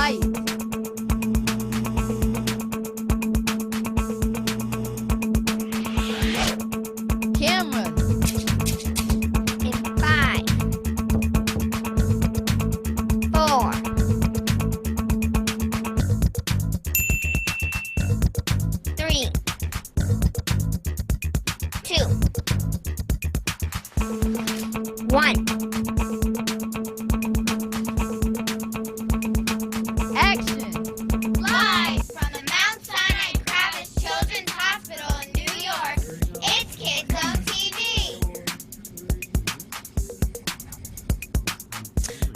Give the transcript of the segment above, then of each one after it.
Light. Camera. In 5, 4, 3, 2, 1. Action. Live from the Mount Sinai Kravis Children's Hospital in New York, it's Kids on TV.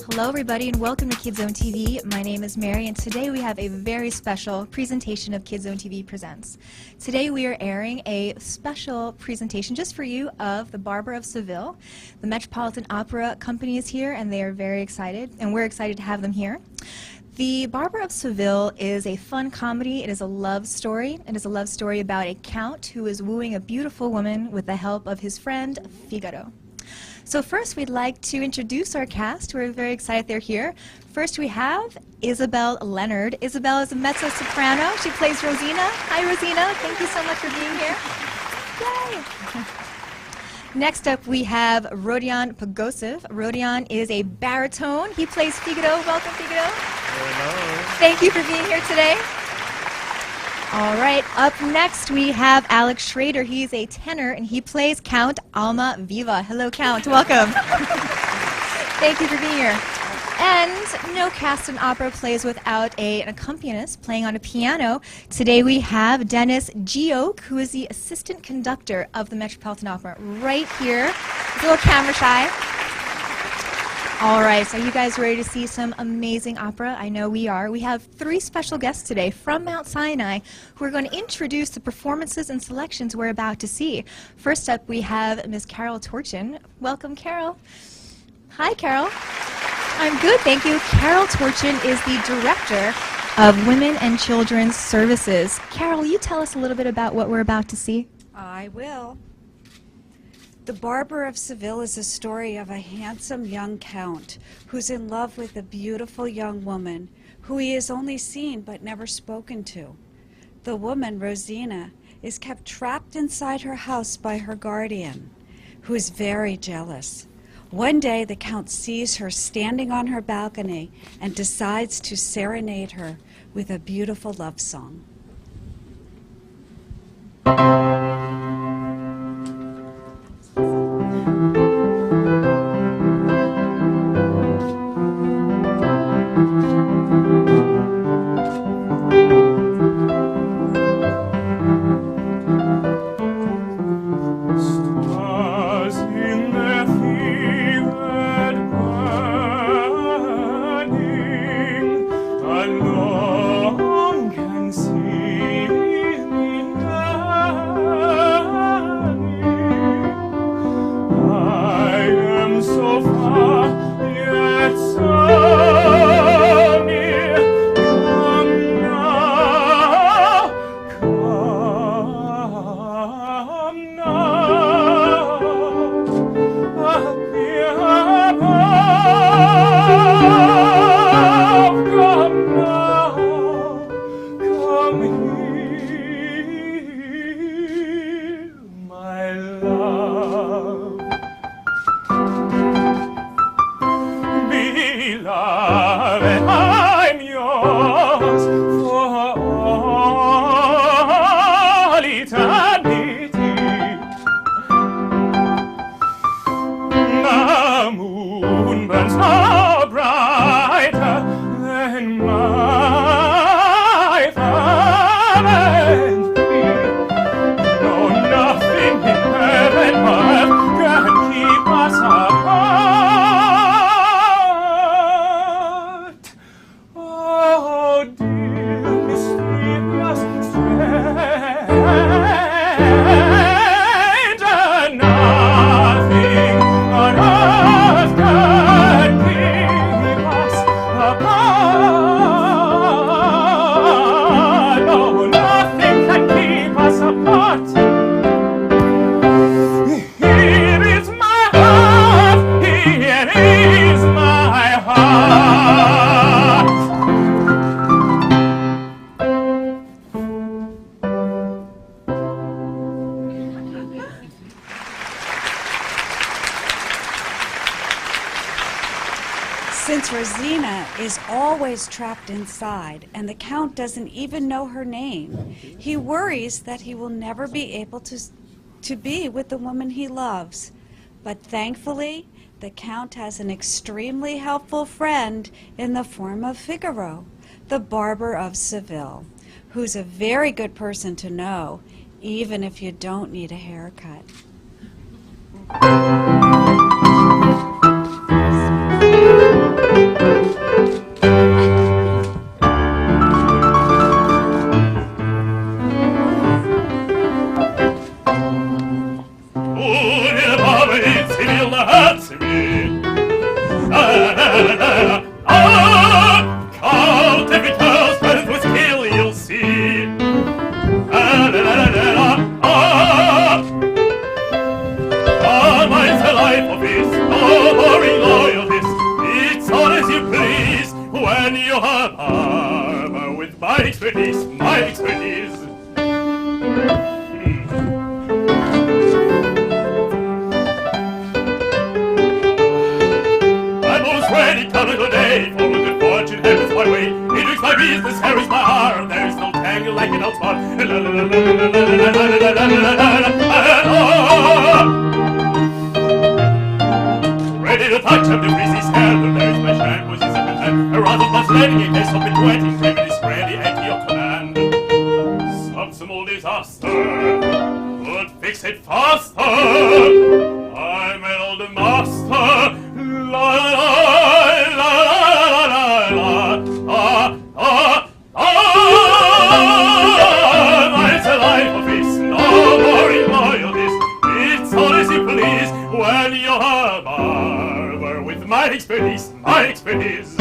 Hello everybody and welcome to Kids Zone TV. My name is Mary and today we have a very special presentation of Kids Zone TV Presents. Today we are airing a special presentation just for you of the Barber of Seville. The Metropolitan Opera Company is here and they are very excited and we're excited to have them here. The Barber of Seville is a fun comedy. It is a love story. It is a love story about a count who is wooing a beautiful woman with the help of his friend Figaro. So first we'd like to introduce our cast. We're very excited they're here. First we have Isabel Leonard. Isabel is a mezzo-soprano. She plays Rosina. Hi Rosina, thank you so much for being here. Yay! Next up we have Rodion Pogosiv. Rodion is a baritone. He plays Figaro. Welcome Figaro. Hello. Thank you for being here today. All right, up next we have Alex Schrader. He's a tenor and he plays Count Alma Viva. Hello, Count. Welcome. Thank you for being here. And no cast in opera plays without an accompanist playing on a piano. Today we have Dennis Gioke, who is the assistant conductor of the Metropolitan Opera, right here. He's a little camera shy. All right, so are you guys ready to see some amazing opera? I know we are. We have 3 special guests today from Mount Sinai who are going to introduce the performances and selections we're about to see. First up, we have Ms. Carol Torchin. Welcome, Carol. Hi, Carol. I'm good, thank you. Carol Torchin is the Director of Women and Children's Services. Carol, will you tell us a little bit about what we're about to see? I will. The Barber of Seville is a story of a handsome young count who's in love with a beautiful young woman who he has only seen but never spoken to. The woman, Rosina, is kept trapped inside her house by her guardian, who is very jealous. One day, the count sees her standing on her balcony and decides to serenade her with a beautiful love song. Nothing on earth can be Since Rosina is always trapped inside and the Count doesn't even know her name, he worries that he will never be able to be with the woman he loves. But thankfully, the Count has an extremely helpful friend in the form of Figaro, the Barber of Seville, who's a very good person to know, even if you don't need a haircut. My expertise. I'm always ready, coming today, for good fortune happens my way. It makes my business, here is my arm. There is no tangle like an old spot. Ready to touch up the breezy scandal. There is my shampoo, she's up in hand. A rather plus landing in case of it wetting. 3 minutes ready at your command. Some small disaster would fix it faster. I'm an old master. La la la la la la la it's a life of peace, no more in loyalties. It's all as you please when you're a barber with my expertise, my expertise.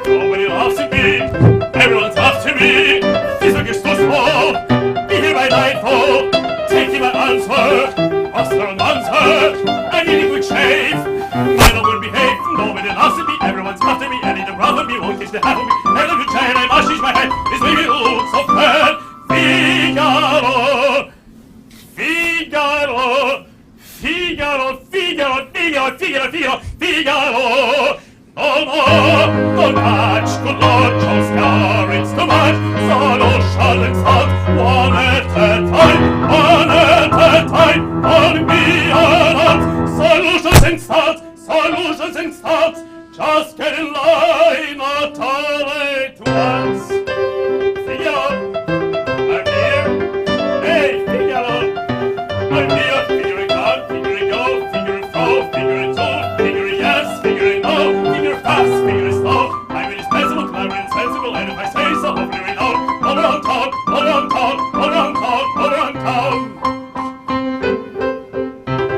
Nobody laughs at me, everyone's after me. This book is too small, be here by nightfall. Taking my answer, master and answer. I need a quick shave, my dog will behave. Nobody laughs at me, everyone's after me. I need a brother, me won't kiss the half of me. I love to chain, I must use my head. This baby looks so fair. Figaro, Figaro, Figaro, Figaro, Figaro, Figaro, Figaro, Figaro. No more, don't touch, good Lord, chose it's too much. Solution and salt, one at a time, one at a time, on me or not. Solutions and salts, just get in line, not all at once. Figaro, I'm here, hey, Figaro, I'm here, figuring out, figuring go, figuring fro, figuring so, figuring yes, figuring no, figure fast, figure slow. I'm indispensable, clever, insensible, and if I say so, hopefully we know. All around town, all around town, all around town, all around town.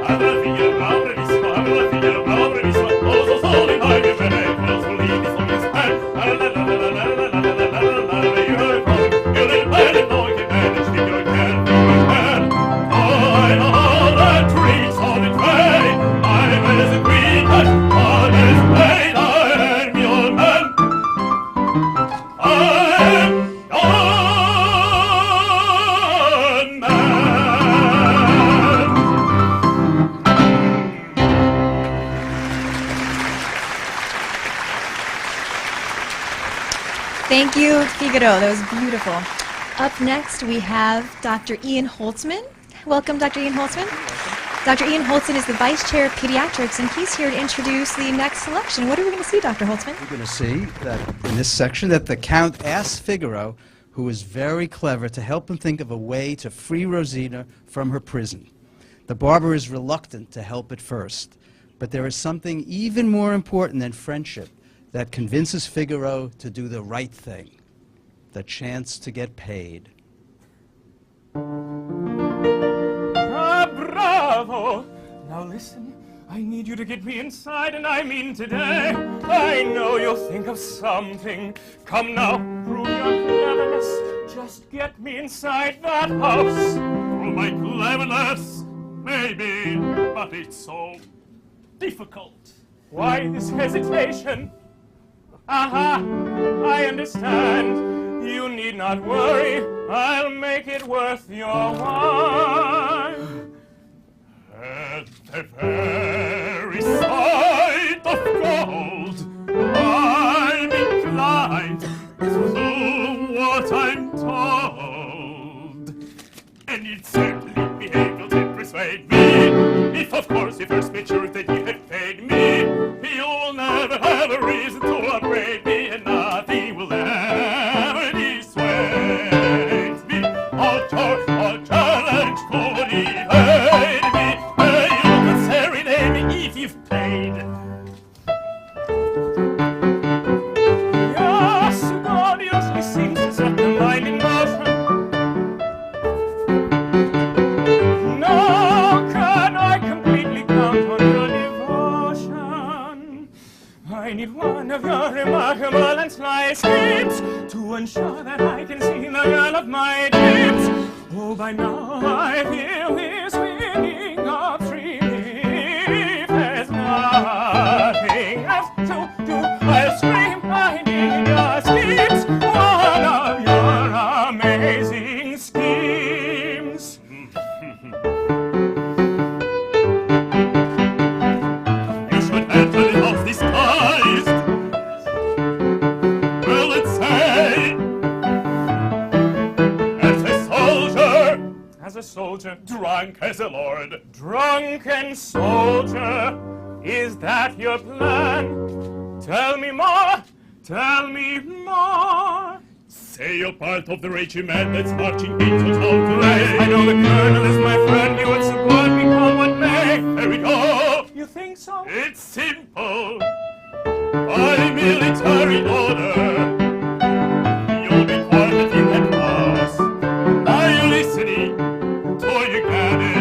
I'm gonna figure out, bravissimo, I'm gonna figure out, bravissimo. Oh, so slowly, my dear friend, close will lead this long as pen. La la la la la la la la la la la la. You heard from, you didn't plan it, no, you can manage, figure it can, figure it can. Oh, I know that tricks on its way. I'm as a queen, but on his way, I'm your man. I'm your man. Thank you, Figaro. That was beautiful. Up next, we have Dr. Ian Holtzman. Welcome, Dr. Ian Holtzman. Dr. Ian Holtzman is the Vice Chair of Pediatrics, and he's here to introduce the next selection. What are we going to see, Dr. Holtzman? We're going to see that in this section that the Count asks Figaro, who is very clever, to help him think of a way to free Rosina from her prison. The barber is reluctant to help at first, but there is something even more important than friendship that convinces Figaro to do the right thing, the chance to get paid. Ah, bravo! Now listen, I need you to get me inside, and I mean today. I know you'll think of something. Come now, prove your cleverness. Just get me inside that house. Prove my cleverness, maybe, but it's so difficult. Why this hesitation? Aha, I understand. You need not worry, I'll make it worth your while. At the very side If, of course, he first made sure that he had paid me, you'll never have a reason to upbraid me, and nothing will ever dissuade me. Or challenge could evade me. You can serenade me if you've paid. Yes, God usually seems to set the mind in motion. Now can I completely count on your devotion? I need one of your remarkable and sly schemes to ensure that I can see the girl of my dreams. Oh, by now I feel this winning of three. There's nothing else to do. I'll scream, I need your schemes, one of your amazing schemes. You should enter the house disguised. Well, let's say, as a soldier, drunk as a lord. Drunken soldier, is that your plan? Tell me more, tell me more. Say you're part of the regiment that's marching into town today. I know the colonel is my friend, he would support me come what may. There we go. You think so? It's simple. By military order, you'll be quartered in that house. Are you listening? Oh, you got it.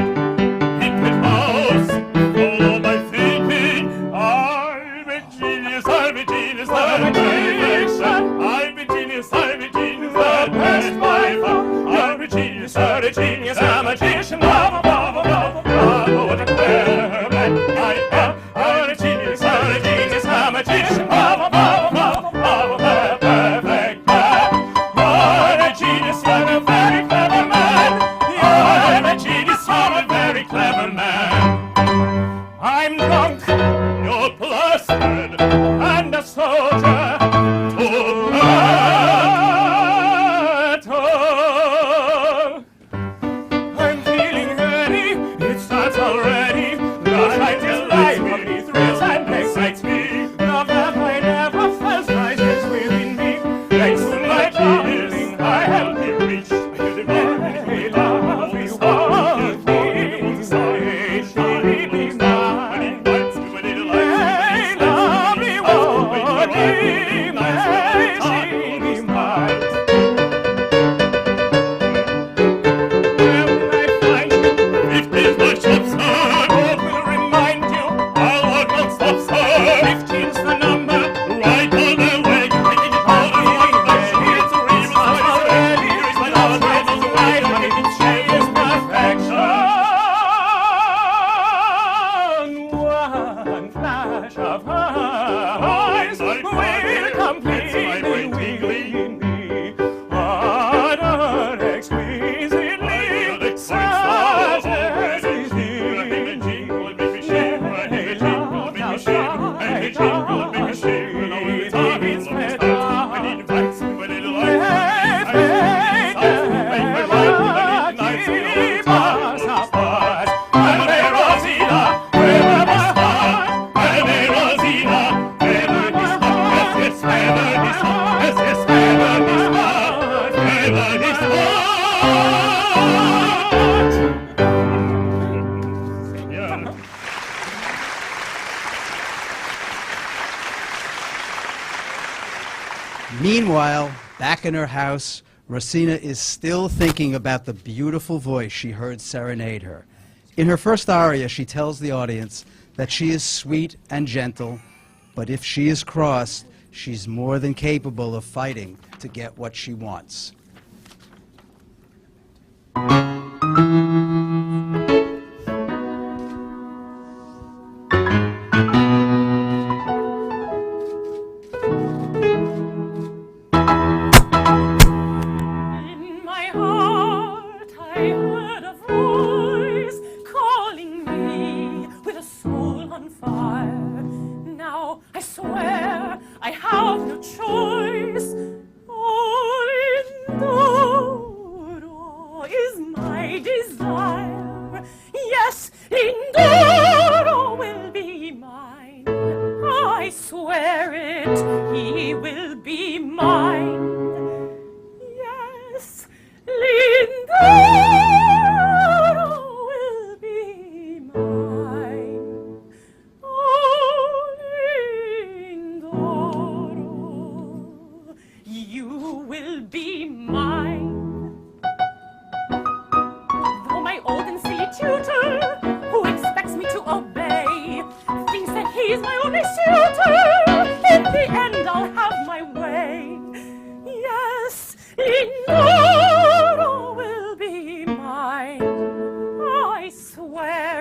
In that house. Follow my thinking. I'm a genius, I'm a genius, I'm a genius. I'm a genius, I'm a genius. The best by far. I'm a genius, I'm a genius, I'm a magician. Bravo, bravo, bravo, bravo. What a clever man I am. I'm a genius, I'm a genius, I'm a magician. Bravo, bravo, bravo, bravo. Perfect man. I'm a genius, I'm a very clever man. I'm a genius, I'm a very clever man. I'm drunk, you're plastered, and a soldier to battle. I'm feeling ready, it starts already. The night is life of me, thrills and excites me. Love that I never felt rises within me. Thanks to my darling, I help you reach. Hey, lovely one, please, say she be mine. Hey, lovely one, please, say she be mine. Where will I find you? If there's my shops, I will remind you. I'll walk non-stop, sir. 15's the number. Right on the way. Taking it all in one place. It's a reason why it's ready. Here is my love, right on the way. Making change perfection. One flash of her eyes will completely win me. What exquisitely satisfies me. Meanwhile, back in her house, Rosina is still thinking about the beautiful voice she heard serenade her. In her first aria, she tells the audience that she is sweet and gentle, but if she is crossed, she's more than capable of fighting to get what she wants. Is my desire.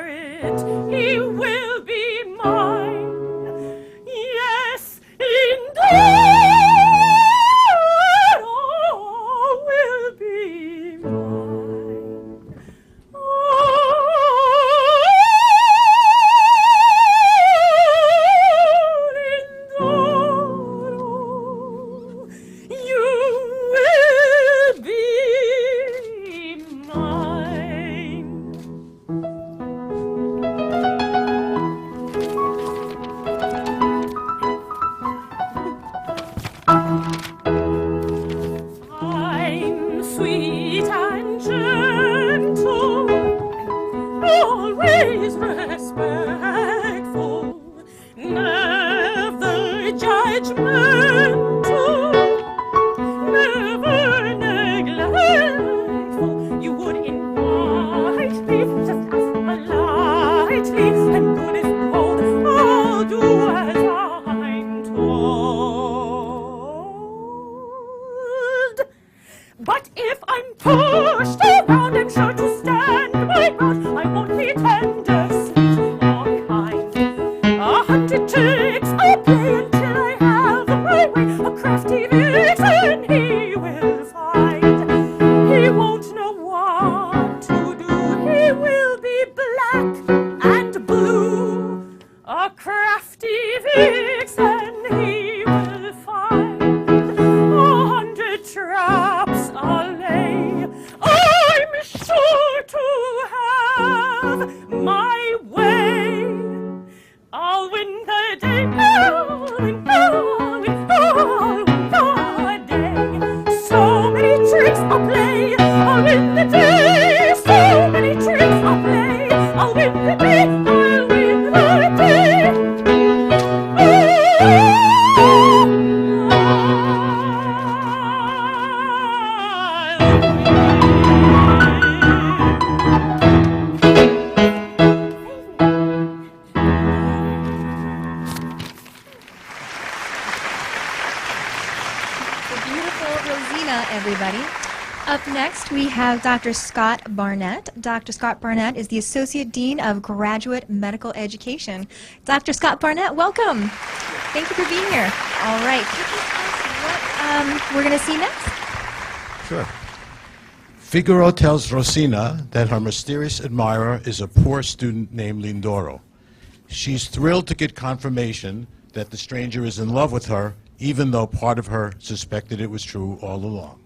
it, he will be mine. Yes, Lindoro will be mine. Lindoro, you will be mine. I'm sweet and gentle, always respectful, never judgmental, never neglectful. You would invite me just as politely, and good as gold, I'll do as I'm told. But if I'm pushed around, I'm sure to stand my ground. I won't pretend to sweet or kind. 100 tricks I'll play until I have my way. A crafty vixen he will find. He won't know what to do. He will be black and blue. A crafty vixen he will find. 100 traps I'll lay. I'm sure to have my way. I'll win the day. I'll win the day. So many tricks I'll play. I'll win the day. So many tricks I'll play. I'll win the day. I'll win the day. The beautiful Rosina, everybody. Up next, we have Dr. Scott Barnett. Dr. Scott Barnett is the Associate Dean of Graduate Medical Education. Dr. Scott Barnett, welcome. Thank you for being here. All right. Could you tell us what we're going to see next? Sure. Figaro tells Rosina that her mysterious admirer is a poor student named Lindoro. She's thrilled to get confirmation that the stranger is in love with her, even though part of her suspected it was true all along.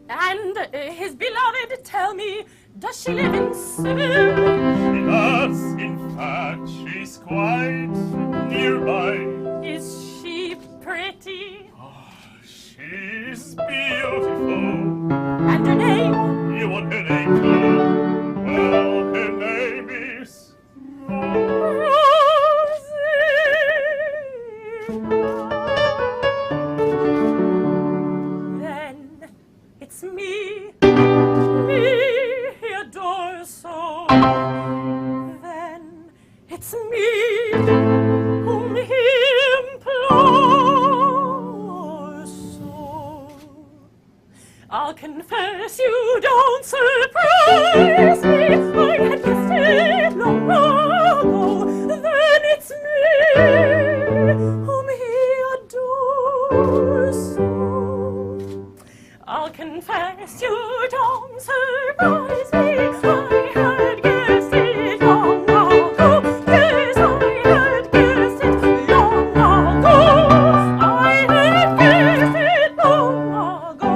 And his beloved, tell me, does she live in Seville? She does, in fact, she's quite nearby. Is she pretty? She's beautiful. And her name? You want her name too? Well, her name is Then it's me he adores so. Then it's me whom he implores so. I'll confess you don't surprise me. I had guessed it long ago. Then it's me whom he adores so. I'll confess you don't surprise me. I had guessed it long ago. Yes, I had guessed it long ago. I had guessed it long ago.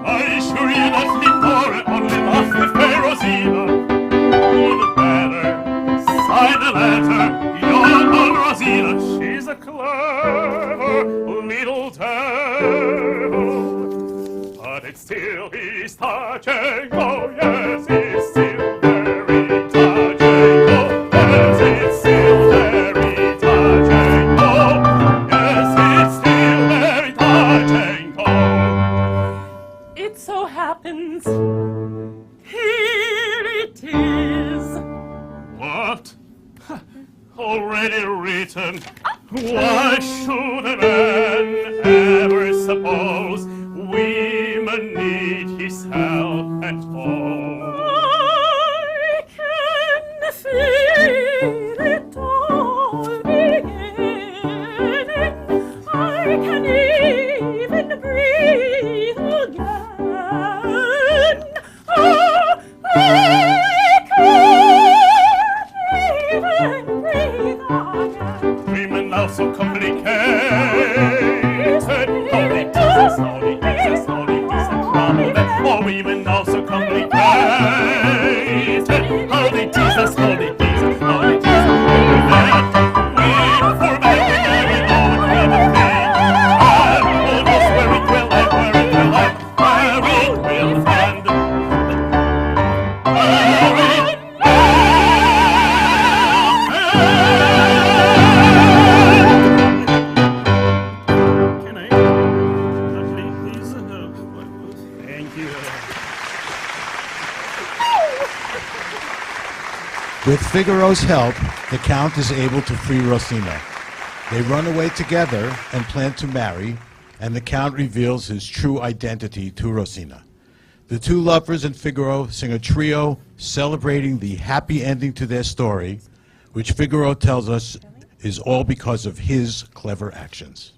I assure you that Lindoro only loves the fair Rosina. All the better. Sign the letter. You're on Rosina. She's a clever little devil. But it's still he's touching. Oh, yes, it's still very touching. Oh, yes, it's still very touching. Oh, yes, it's still very touching. Oh. It so happens, here it is. What? Already written? Why should a man ever suppose women need his help and all. I can feel it all beginning. I can even breathe again. Oh, I can even breathe again. Women are so complicated. How they tease us, how they tease us, how they tease us, trouble them. Oh, women are so complicated. How they tease us, how they tease us, how they tease us. We for men, we know what we're doing. And almost where it will end, where it will end, where it will end. Can I please? Thank you. With Figaro's help, the Count is able to free Rosina. They run away together and plan to marry, and the Count reveals his true identity to Rosina. The two lovers and Figaro sing a trio celebrating the happy ending to their story, which Figaro tells us is all because of his clever actions.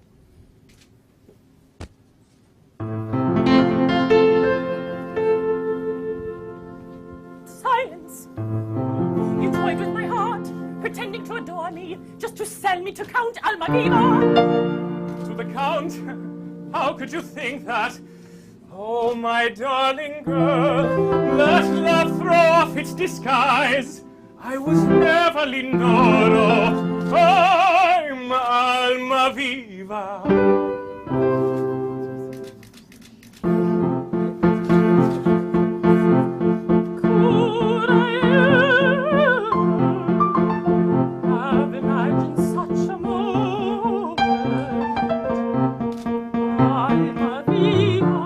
Silence! You toyed with my heart, pretending to adore me, just to sell me to Count Almaviva. To the Count? How could you think that? Oh, my darling girl, let love throw off its disguise. I was never Lindoro, I'm Almaviva. Could I have imagined such a moment? Almaviva,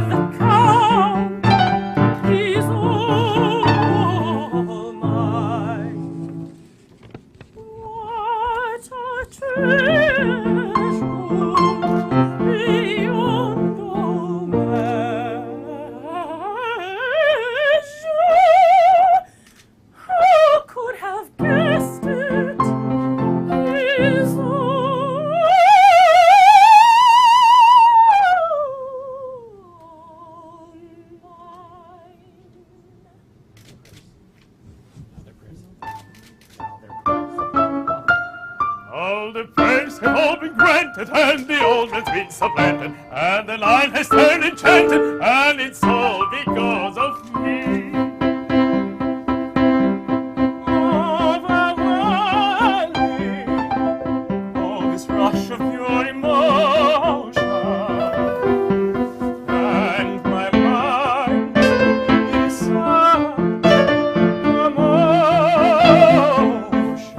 the Count is all mine. What a treasure beyond all measure! Who could have guessed it? Is all All the prayers have all been granted, and the old has been supplanted, and the line has turned enchanted, and it's all because of me. Overwhelming, all this rush of pure emotion, and my mind is such emotion.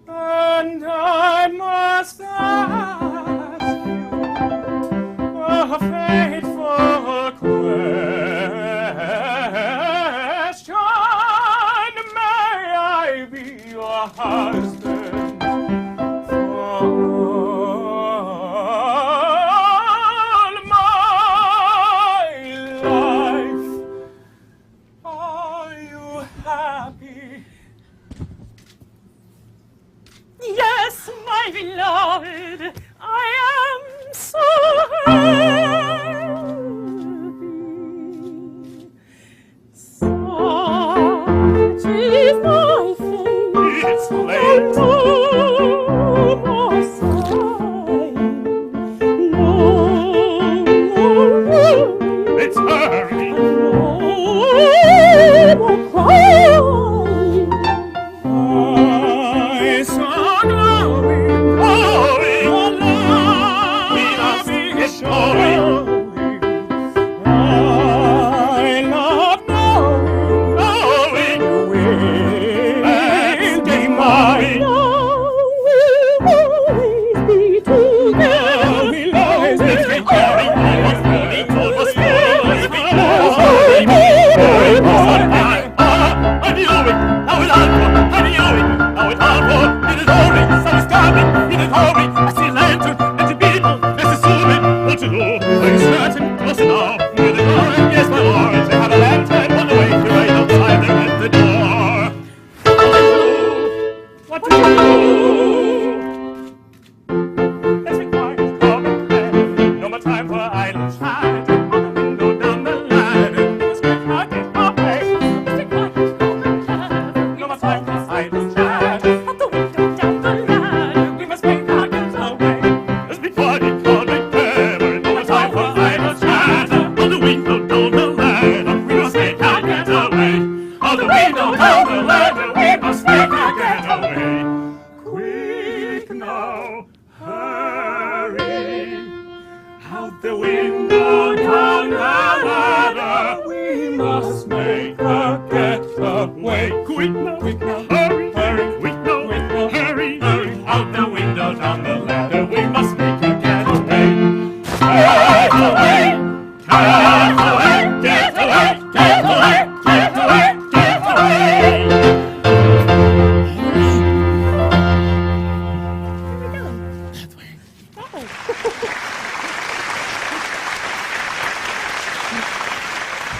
And I must ask you a fateful question. the window down the ladder. We must make a getaway. Quick now, hurry, hurry, quick now, hurry, hurry. Out the window down the ladder. We must make a getaway. Getaway, getaway, getaway, getaway, getaway, getaway.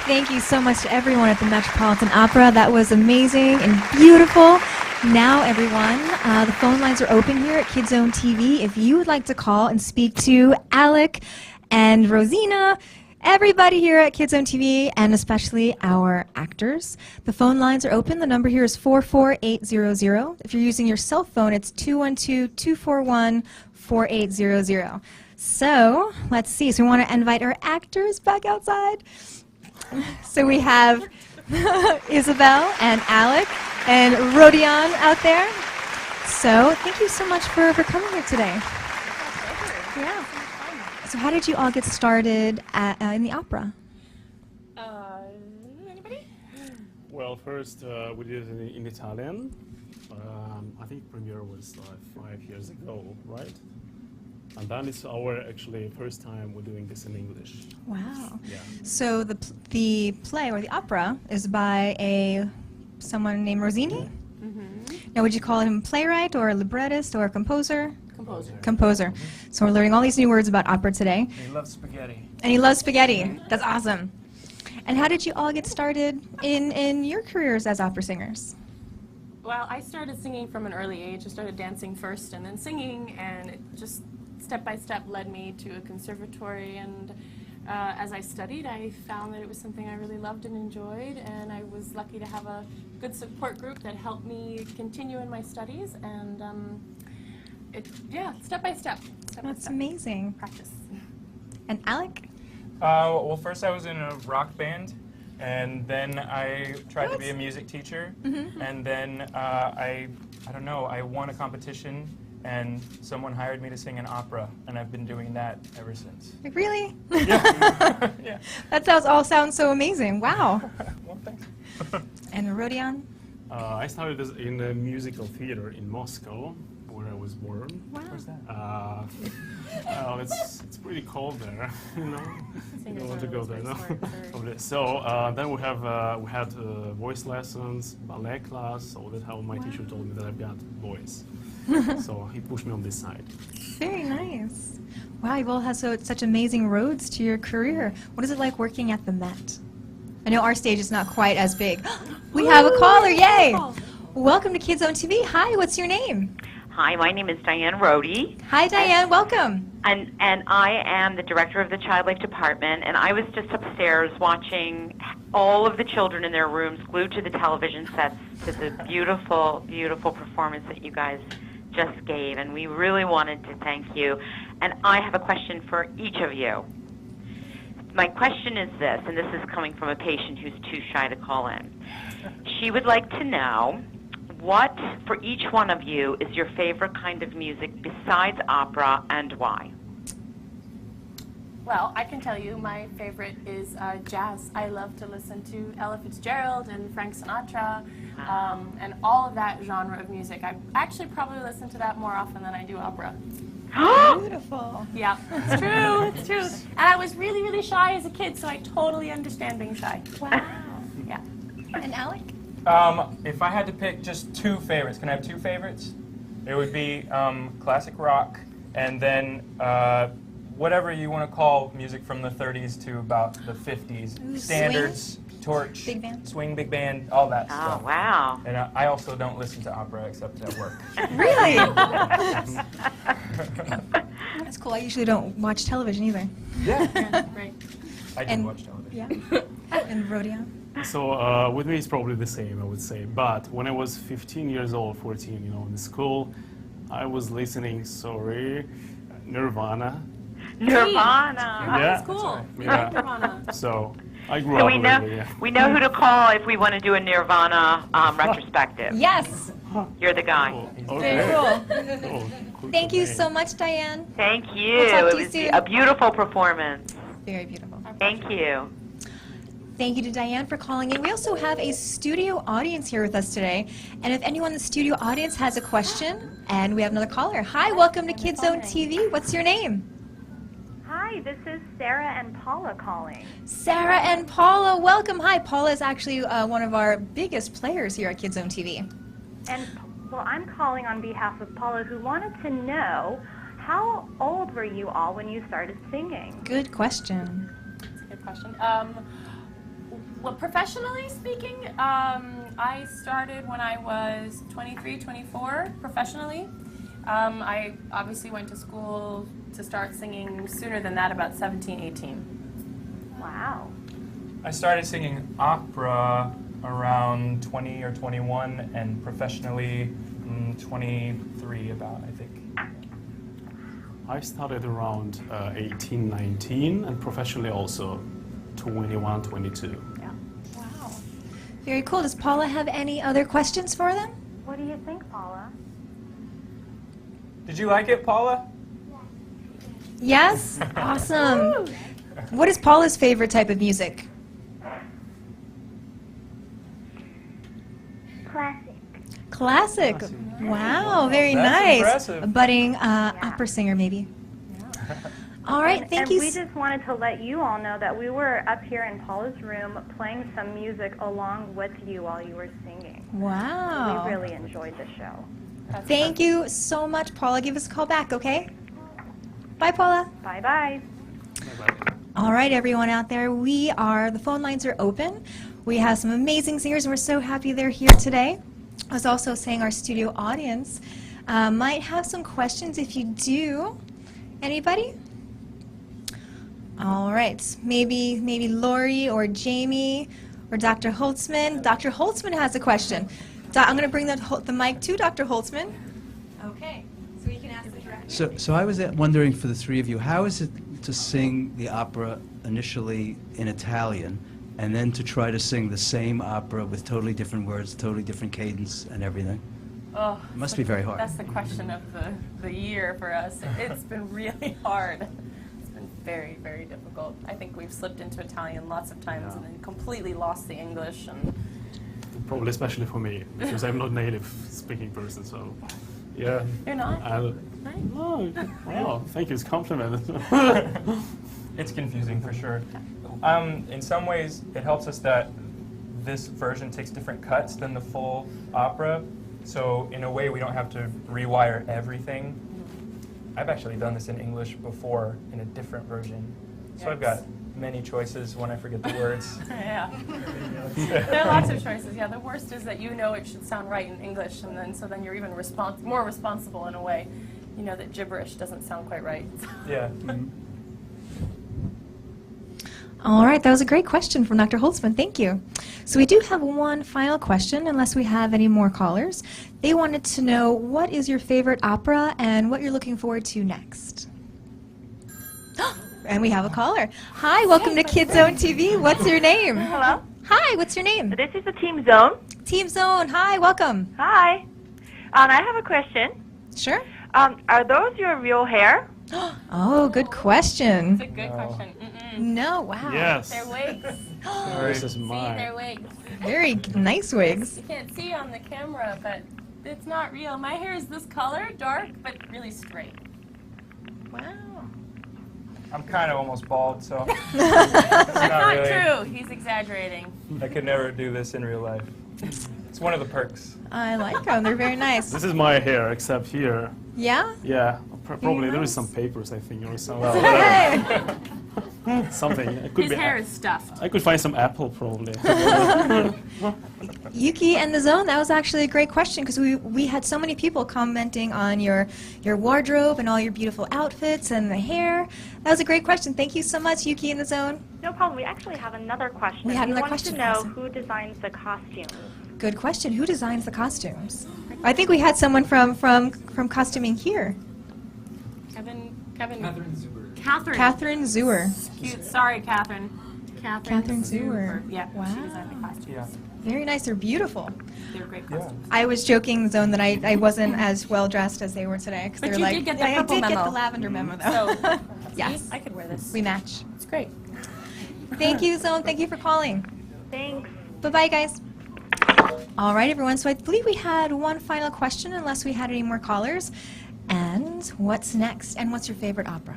Thank you so much to everyone at the Metropolitan Opera. That was amazing and beautiful. Now, everyone, the phone lines are open here at Kids Zone TV. If you would like to call and speak to Alec and Rosina, everybody here at Kids Zone TV, and especially our actors, the phone lines are open. The number here is 44800. If you're using your cell phone, it's 212-241-4800. So, let's see. So we want to invite our actors back outside. So we have Isabel and Alec and Rodion out there. So thank you so much for coming here today. Yeah. So how did you all get started in the opera? Anybody? Well, first we did it in Italian. I think premiere was 5 years ago, right? And then it's our actually first time we're doing this in English. Wow. Yeah. So the play or the opera is by someone named Rossini? Mm-hmm. Now would you call him playwright or librettist or composer? Composer. Composer. So we're learning all these new words about opera today. He loves spaghetti. And he loves spaghetti. That's awesome. And how did you all get started in your careers as opera singers? Well, I started singing from an early age. I started dancing first and then singing, and it just step by step led me to a conservatory. And as I studied, I found that it was something I really loved and enjoyed, and I was lucky to have a good support group that helped me continue in my studies. And step by step. That's amazing. Practice. And Alec? Well, first I was in a rock band, and then I tried to be a music teacher, and then I don't know, I won a competition, and someone hired me to sing an opera, and I've been doing that ever since. Like, really? Yeah. Yeah. That all sounds so amazing. Wow. Well, thanks. And Rodion? I started in a musical theater in Moscow, where I was born. Wow. Where's that? Well, it's pretty cold there, you know. You Singers don't want to are go always there, no. very smart, very- So then we had voice lessons, ballet class. So that's how my teacher told me that I've got voice. So he pushed me on this side. Very nice. Wow, you all have such amazing roads to your career. What is it like working at the Met? I know our stage is not quite as big. We have a caller, yay! Welcome to Kids Zone TV. Hi, what's your name? Hi, my name is Diane Rohde, Hi, Diane, welcome. and I am the director of the Child Life Department, and I was just upstairs watching all of the children in their rooms glued to the television sets to the beautiful, beautiful performance that you guys just gave, and we really wanted to thank you. And I have a question for each of you. My question is this, and this is coming from a patient who's too shy to call in. She would like to know, what, for each one of you, is your favorite kind of music besides opera, and why? Well, I can tell you my favorite is jazz. I love to listen to Ella Fitzgerald and Frank Sinatra and all of that genre of music. I actually probably listen to that more often than I do opera. Beautiful. Yeah, it's true, it's true. And I was really, really shy as a kid, so I totally understand being shy. Wow. Yeah. And Alec? If I had to pick just two favorites, can I have two favorites? It would be classic rock, and then whatever you want to call music from the 30s to about the 50s. Ooh, Standards, torch, Big band? swing, big band, all that Oh, stuff. wow. And I also don't listen to opera except at work. Really? That's cool. I usually don't watch television either. Yeah, Right. I do And- watch television. Yeah. And Rodion? So with me it's probably the same, I would say. But when I was 15 years old, 14, you know, in school, I was listening, Nirvana. Nirvana. Yeah. That's cool. Yeah. Nirvana. So I grew So up with it, yeah. we know who to call if we want to do a Nirvana retrospective. Yes. You're the guy. Very cool. Cool Thank you name. so much, Diane. Thank you. We'll talk to It you was soon. a beautiful performance. Very beautiful. Thank you. Thank you to Diane for calling in. We also have a studio audience here with us today. And if anyone in the studio audience has a question, and we have another caller. Hi, welcome to Kids Zone TV. What's your name? Hi, this is Sarah and Paula calling. Sarah and Paula, welcome. Hi, Paula is actually one of our biggest players here at Kids Zone TV. And, well, I'm calling on behalf of Paula, who wanted to know, how old were you all when you started singing? Good question. That's a good question. Well, professionally speaking, I started when I was 23, 24, professionally. I obviously went to school to start singing sooner than that, about 17, 18. Wow. I started singing opera around 20 or 21, and professionally 23 about, I think. I started around 18, 19, and professionally also 21, 22. Wow. Very cool. Does Paula have any other questions for them? What do you think, Paula? Did you like it, Paula? Yes? Awesome. What is Paula's favorite type of music? Classic. Classic. Wow, very That's nice. impressive. A budding opera singer, maybe. All right, thank you. And we just wanted to let you all know that we were up here in Paula's room playing some music along with you while you were singing. Wow. We really enjoyed the show. Thank you so much, Paula. Give us a call back, okay? Bye, Paula. Bye-bye. All right, everyone out there, the phone lines are open. We have some amazing singers, and we're so happy they're here today. I was also saying our studio audience might have some questions if you do. Anybody? All right, maybe Lori or Jamie or Dr. Holtzman. Dr. Holtzman has a question. I'm going to bring the mic to Dr. Holtzman. Okay, so you can ask the director. So I was wondering for the three of you, how is it to sing the opera initially in Italian and then to try to sing the same opera with totally different words, totally different cadence and everything? Oh, It must be very hard. That's the question of the year for us. It's been really hard. It's been very, very difficult. I think we've slipped into Italian lots of times and then completely lost the English. And Probably especially for me, because I'm not a native speaking person, so yeah. You're not? No, well, thank you, it's a compliment. It's confusing for sure. In some ways, it helps us that this version takes different cuts than the full opera. So in a way, we don't have to rewire everything. I've actually done this in English before in a different version. So I've got many choices when I forget the words. Yeah. There are lots of choices. Yeah, the worst is that you know it should sound right in English, and then you're even more responsible in a way. You know that gibberish doesn't sound quite right. Yeah. All right, that was a great question from Dr. Holtzman. Thank you. So we do have one final question, unless we have any more callers. They wanted to know, what is your favorite opera and what you're looking forward to next? And we have a caller. Hi, welcome to Kids Zone TV. What's your name? Hello? Hi, what's your name? This is the Team Zone. Team Zone, hi, welcome. Hi. I have a question. Sure. Are those your real hair? Oh, good question. It's a good question. No, wow. Yes. They're wigs. This is See, mine. they're wigs. Very nice wigs. You can't see on the camera, but it's not real. My hair is this color, dark, but really straight. Wow. I'm kind of almost bald, so That's not really true. He's exaggerating. I could never do this in real life. It's one of the perks. I like them. They're very nice. This is my hair, except here. Yeah? Yeah, probably there is nice. some papers, I think, or some Hey. something. It could His be hair is stuffed. I could find some apple, probably. Yuki and the Zone, that was actually a great question because we had so many people commenting on your wardrobe and all your beautiful outfits and the hair. That was a great question. Thank you so much, Yuki and the Zone. No problem. We actually have another question. We had another wanted question to know also. who designs the costumes. Good question. Who designs the costumes? I think we had someone from costuming here. Catherine. Catherine Zuber. Catherine. Catherine Zuer. Cute. Sorry, Catherine. Catherine Stewart. Yeah, Wow. she designed the costumes. Yeah. Very nice. They're beautiful. They're great Yeah. costumes. I was joking in the zone that I wasn't as well dressed as they were today. 'Cause But they're you like, did get the I purple did get memo. the lavender memo though. So, yes, see, I could wear this. we match. It's great. Thank you, Zone. Thank you for calling. Thanks. Bye-bye, guys. All right, everyone. So I believe we had one final question, unless we had any more callers. And what's next? And what's your favorite opera?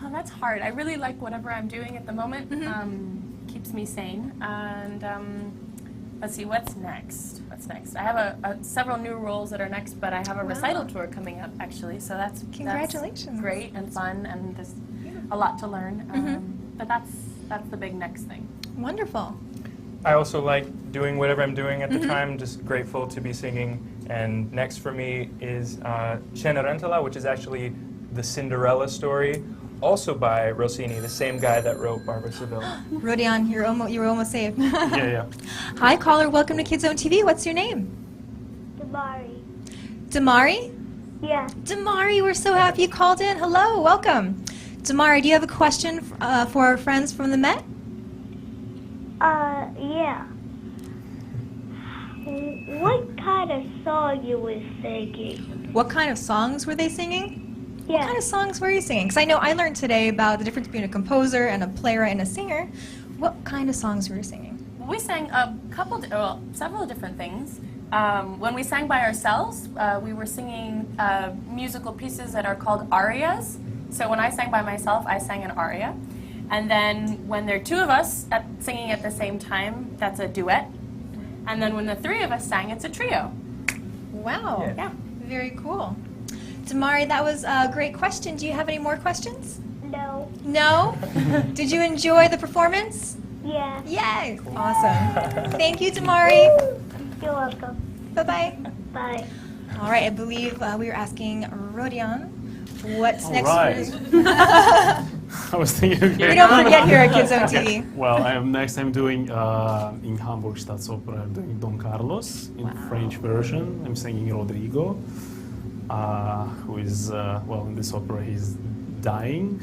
Oh, that's hard. I really like whatever I'm doing at the moment. Keeps me sane. And let's see, what's next? What's next? I have several new roles that are next, but I have a recital tour coming up, actually. So that's Congratulations. great and fun, and there's a lot to learn. But that's the big next thing. Wonderful. I also like doing whatever I'm doing at the time, just grateful to be singing. And next for me is Cenerentola, which is actually the Cinderella story, also by Rossini, the same guy that wrote Barber of Seville. Rodion, you're almost saved. Yeah. Hi, caller. Welcome to Kids Zone TV. What's your name? Damari. Damari? Yeah. Damari, we're so happy you called in. Hello, welcome. Damari, do you have a question for our friends from the Met? Yeah. What kind of song you were singing? What kind of songs were they singing? What kind Yeah. of songs were you singing? Because I know I learned today about the difference between a composer and a playwright and a singer. What kind of songs were you singing? We sang several different things. When we sang by ourselves, we were singing musical pieces that are called arias. So when I sang by myself, I sang an aria. And then when there are two of us singing at the same time, that's a duet. And then when the three of us sang, it's a trio. Wow. Yeah. Very cool. Damari, that was a great question. Do you have any more questions? No. No? Did you enjoy the performance? Yeah. Yay! Awesome. Thank you, Damari. You're welcome. Bye-bye. Bye. All right, I believe we were asking Rodion what's All next right. for you. I was thinking. We don't forget here at Kids Zone TV. Well, I'm doing in Hamburg Staatsoper. I'm doing Don Carlos in French version. I'm singing Rodrigo, who is in this opera he's dying.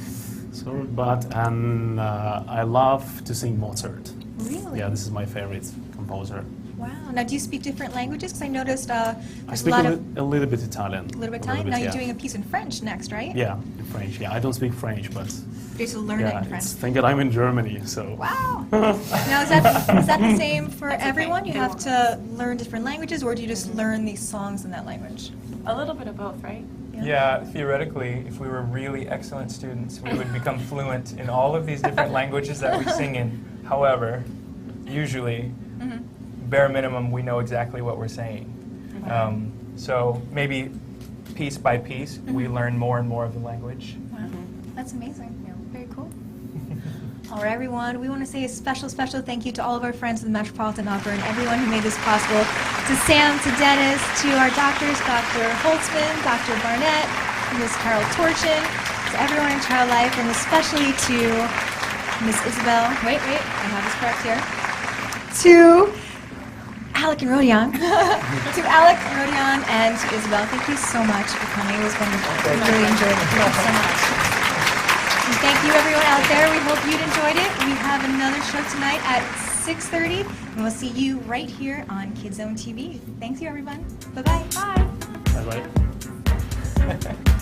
I love to sing Mozart. Really? Yeah, this is my favorite composer. Wow. Now, do you speak different languages? Because I noticed I there's speak a lot a of little bit Italian. a little bit Italian. Now yeah. you're doing a piece in French next, right? Yeah, in French. Yeah, I don't speak French, but You have to learn it in French. thank God I'm in Germany, so. Wow. Now, is that the same for everyone? You have to learn different languages, or do you just learn these songs in that language? A little bit of both, right? Yeah, theoretically, if we were really excellent students, we would become fluent in all of these different languages that we sing in. However, usually, bare minimum, we know exactly what we're saying. So maybe piece by piece, we learn more and more of the language. Wow. That's amazing. Very cool. All right, everyone. We want to say a special, special thank you to all of our friends at the Metropolitan Opera and everyone who made this possible. To Sam, to Dennis, to our doctors, Dr. Holtzman, Dr. Barnett, Ms. Carol Torchin, to everyone in Child Life, and especially to Ms. Isabel. Wait, I have this correct here. To Alec and Rodion. To Alec, Rodion, and to Isabel, thank you so much for coming. It was wonderful. We really enjoyed it. Thank you so much. And thank you, everyone out there. We hope you enjoyed it. We have another show tonight at 6:30, and we'll see you right here on Kids Zone TV. Thanks, you, everyone. Bye-bye. Bye. Bye-bye.